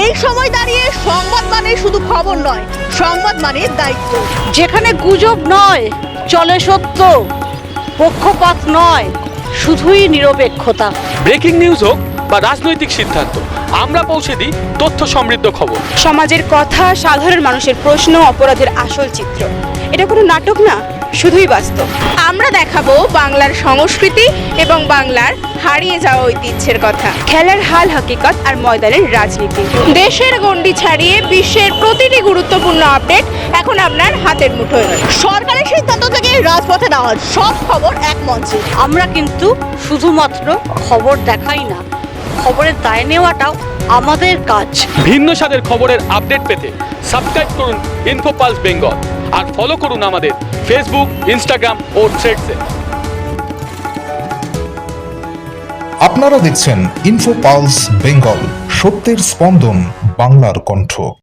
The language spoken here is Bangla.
এই সময় দাঁড়িয়ে সংবাদ মানে শুধু খবর নয়, সংবাদ মানে দায়িত্ব। যেখানে গুজব নয়, চলে সত্য, পক্ষপাত নয়, শুধুই নিরপেক্ষতা। ব্রেকিং নিউজ হোক বা রাজনৈতিক সিদ্ধান্ত, আমরা পৌঁছে দিই তথ্য সমৃদ্ধ খবর। সমাজের কথা, সাধারণ মানুষের প্রশ্ন, অপরাধের আসল চিত্র। এটা কোনো নাটক না, শুধুই বাস্তব। আমরা দেখাবো বাংলার সংস্কৃতি এবং বাংলার হারিয়ে যাওয়া ঐতিহ্যের কথা, খেলার হাল হকিকত আর ময়দানের রাজনীতি। দেশের গণ্ডি ছাড়িয়ে বিশ্বের প্রতিটি গুরুত্বপূর্ণ আপডেট এখন আপনার হাতের মুঠোয়। সরকারের সিদ্ধান্ত থেকে রাজপথে নেওয়া সব খবর এক মঞ্চে। আমরা কিন্তু শুধুমাত্র খবর দেখাই না, খবরের দায় নেওয়াটাও আমাদের কাজ। ভিন্ন স্বাদের খবরের আপডেট পেতে সাবস্ক্রাইব করুন ইনফো পালস বেঙ্গল আর ফলো করুন আমাদের ফেসবুক, ইনস্টাগ্রাম ও থ্রেডসে। আপনারা দেখছেন ইনফো পালস বেঙ্গল, সত্যের স্পন্দন, বাংলার কণ্ঠ।